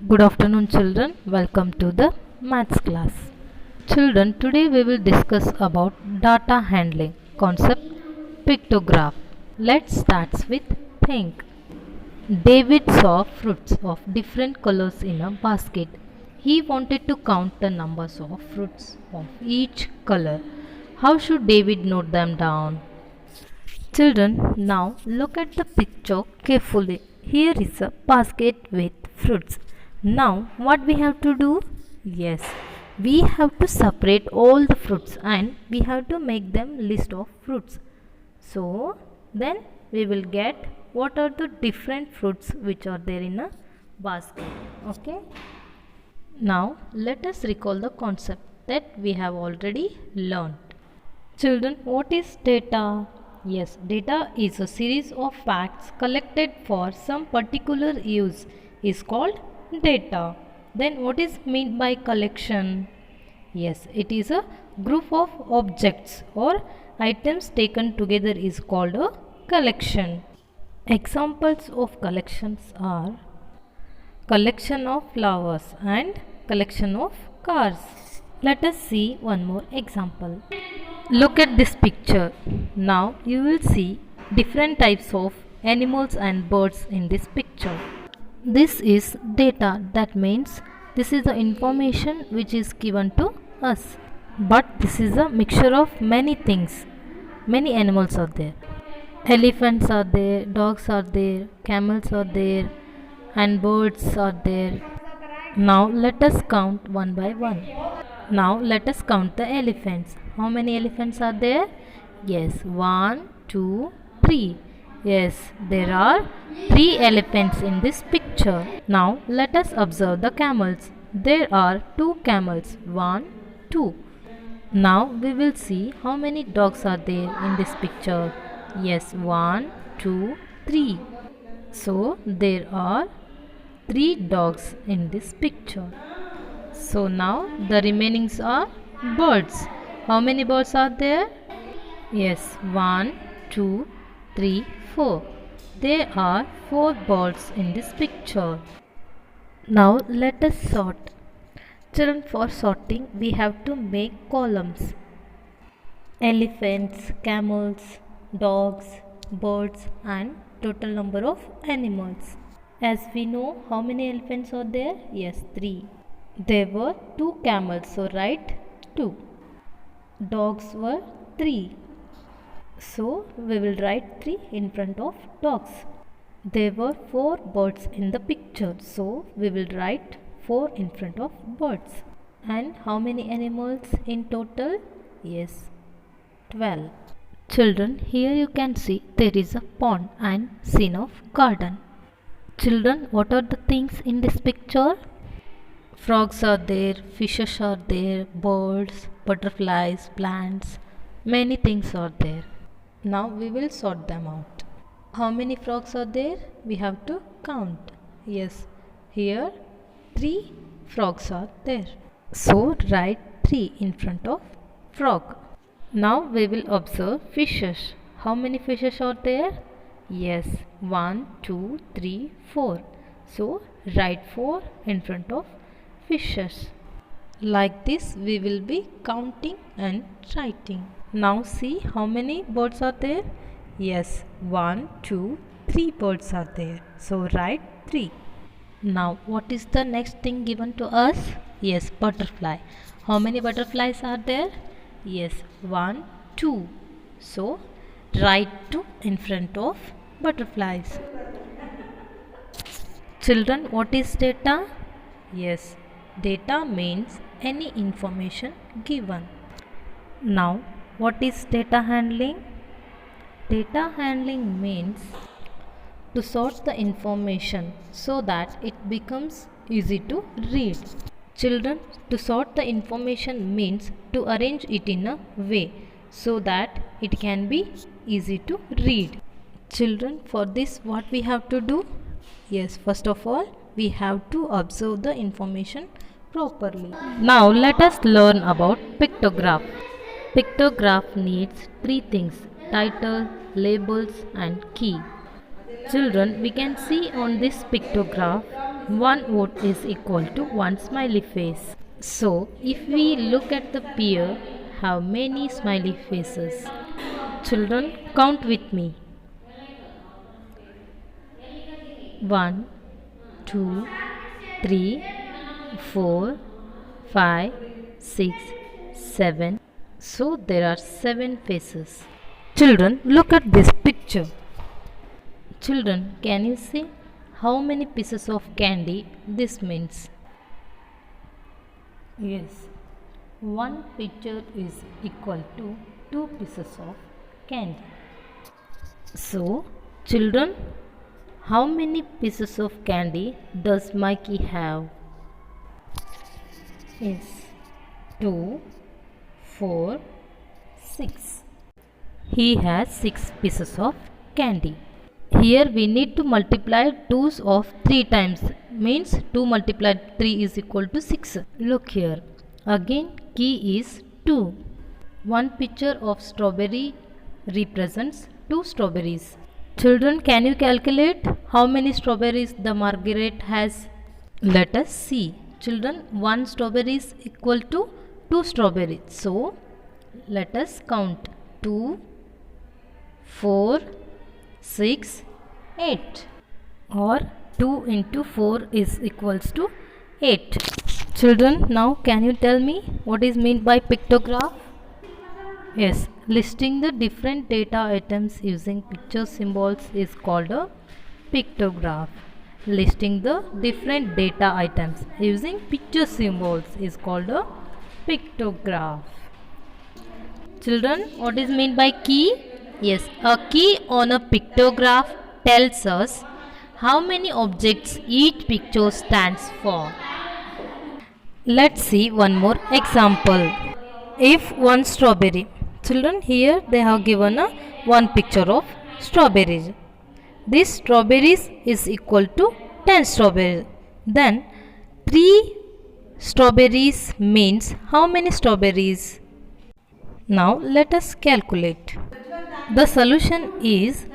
Good afternoon, children. Welcome to the maths class. Children, today we will discuss about data handling concept pictograph. Let's start with think. David saw fruits of different colors in a basket. He wanted to count the numbers of fruits of each color. How should David note them down? Children, now look at the picture carefully. Here is a basket with fruits. Now, what we have to do? Yes, we have to separate all the fruits and we have to make them list of fruits. So, then we will get what are the different fruits which are there in a basket. Okay. Now, let us recall the concept that we have already learned. Children, what is data? Yes, data is a series of facts collected for some particular use is called data. Then what is meant by collection? Yes, it is a group of objects or items taken together is called a collection. Examples of collections are collection of flowers and collection of cars. Let us see one more example. Look at this picture. Now you will see different types of animals and birds in this picture. This is data, that means this is the information which is given to us. But this is a mixture of many things. Many animals are there. Elephants are there, dogs are there, camels are there, and birds are there. Now let us count one by one. Now let us count the elephants. How many elephants are there? Yes, one, two, three. Yes, there are three elephants in this picture. Now let us observe the camels. There are two camels. One, two. Now we will see how many dogs are there in this picture. Yes, one, two, three. So there are three dogs in this picture. So now the remainings are birds. How many birds are there? Yes, one, two, three, four. There are four birds in this picture. Now let us sort. Children, for sorting we have to make columns. Elephants, camels, dogs, birds and total number of animals. As we know, how many elephants are there? Yes, three. There were two camels, so write two. Dogs were three. So we will write 3 in front of dogs. There were 4 birds in the picture, so we will write 4 in front of birds. And how many animals in total? Yes, 12. Children, here you can see there is a pond and scene of garden. Children, what are the things in this picture? Frogs are there, fishes are there, birds, butterflies, plants, many things are there. Now we will sort them out. How many frogs are there? We have to count. Yes, here 3 frogs are there. So write 3 in front of frog. Now we will observe fishes. How many fishes are there? Yes, 1, 2, 3, 4. So write 4 in front of fishes. Like this we will be counting and writing. Now see how many birds are there? Yes, 1, 2, 3 birds are there. So write 3. Now what is the next thing given to us? Yes, butterfly. How many butterflies are there? Yes, 1, 2. So write 2 in front of butterflies. Children, what is data? Yes, data means any information given. Now, what is data handling? Data handling means to sort the information so that it becomes easy to read. Children, to sort the information means to arrange it in a way so that it can be easy to read. Children, for this what we have to do? Yes, first of all, we have to observe the information properly. Now let us learn about pictograph. Pictograph needs 3 things: title, labels and key. Children, we can see on this pictograph One vote is equal to one smiley face. So, if we look at the pair, how many smiley faces? Children, count with me. 1, 2, 3, 4, 5, 6, 7. So there are 7 faces. Children, look at this picture. Children, can you see how many pieces of candy this means? Yes, one picture is equal to 2 pieces of candy. So, children, how many pieces of candy does Mikey have? Yes, 2, 4, 6. He has 6 pieces of candy. Here we need to multiply 2's of 3 times, means 2 multiplied 3 is equal to 6. Look here, again key is 2. One picture of strawberry represents 2 strawberries. Children, can you calculate how many strawberries the Margaret has? Let us see. Children, 1 strawberry is equal to 2 strawberries. So, let us count 2, 4, 6, 8, or 2 into 4 is equals to 8. Children, now can you tell me what is meant by pictograph? Yes, listing the different data items using picture symbols is called a pictograph. Listing the different data items using picture symbols is called a pictograph. Children, what is meant by key? Yes, a key on a pictograph tells us how many objects each picture stands for. Let's see one more example. If one strawberry. Children, here they have given a one picture of strawberries. This strawberries is equal to 10 strawberries. Then 3 strawberries means how many strawberries? Now let us calculate. The solution is,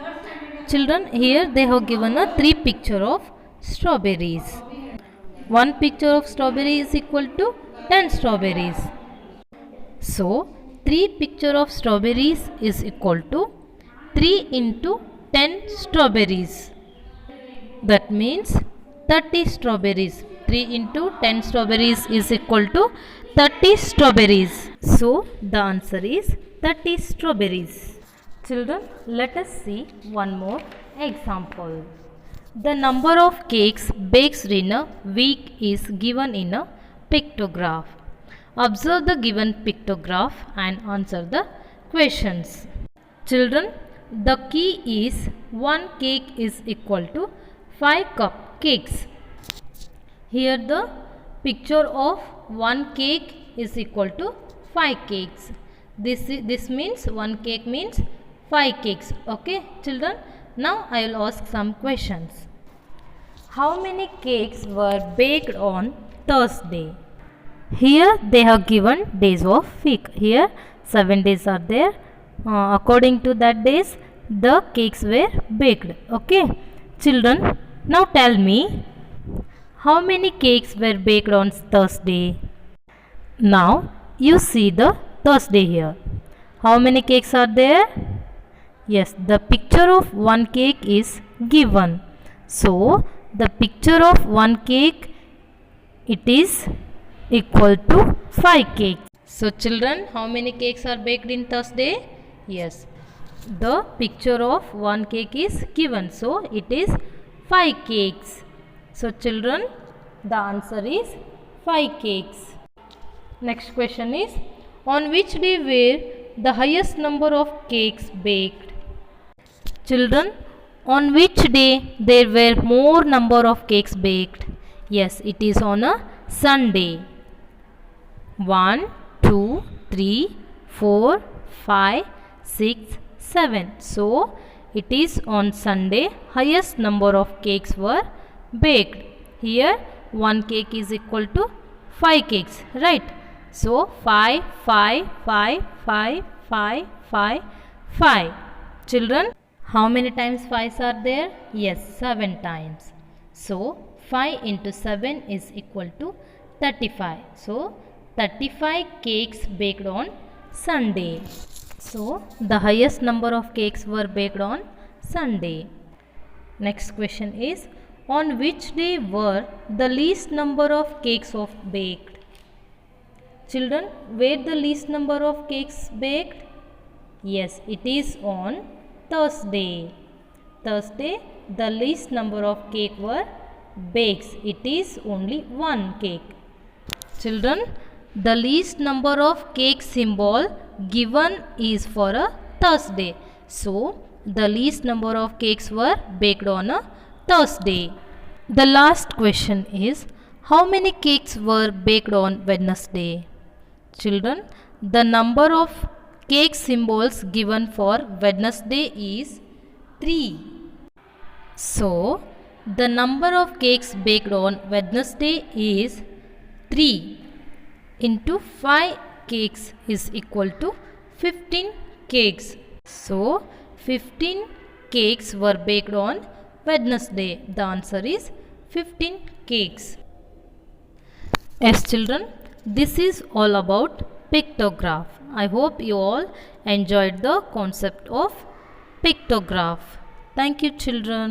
children, here they have given a 3 picture of strawberries. One picture of strawberry is equal to 10 strawberries. So 3 picture of strawberries is equal to 3 into 10 strawberries. That means 30 strawberries. 3 into 10 strawberries is equal to 30 strawberries. So the answer is 30 strawberries. Children, let us see one more example. The number of cakes baked in a week is given in a pictograph. Observe the given pictograph and answer the questions. Children, the key is 1 cake is equal to 5 cupcakes. Here the picture of 1 cake is equal to 5 cakes. This means 1 cake means 5 cakes. Okay, children. Now I will ask some questions. How many cakes were baked on Thursday? Here they have given days of week. Here 7 days are there. According to that days, the cakes were baked. Okay, children. Now tell me, how many cakes were baked on Thursday? Now you see the Thursday here. How many cakes are there? Yes, the picture of 1 cake is given. So the picture of 1 cake, it is equal to 5 cakes. So children, how many cakes are baked in Thursday? Yes, the picture of 1 cake is given. So it is 5 cakes. So children, the answer is 5 cakes. Next question is, on which day were the highest number of cakes baked? Children, on which day there were more number of cakes baked? Yes, it is on a Sunday. 1, 2, 3, 4, 5, 6, 7. So, it is on Sunday highest number of cakes were baked. Here 1 cake is equal to 5 cakes, right? So, 5, 5, 5, 5, 5, 5, 5. Children, how many times 5s are there? Yes, 7 times. So, 5 into 7 is equal to 35. So 35 cakes baked on Sunday. So the highest number of cakes were baked on Sunday. Next question is, on which day were the least number of cakes baked? Children, were the least number of cakes baked? Yes, it is on Thursday. Thursday, the least number of cake were baked. It is only one cake. Children, the least number of cake symbol given is for a Thursday. So, the least number of cakes were baked on a Thursday. The last question is, how many cakes were baked on Wednesday? Children, the number of cake symbols given for Wednesday is 3. So, the number of cakes baked on Wednesday is 3 into 5 cakes is equal to 15 cakes. So, 15 cakes were baked on Wednesday. The answer is 15 cakes. Yes, children, this is all about pictograph. I hope you all enjoyed the concept of pictograph. Thank you, children.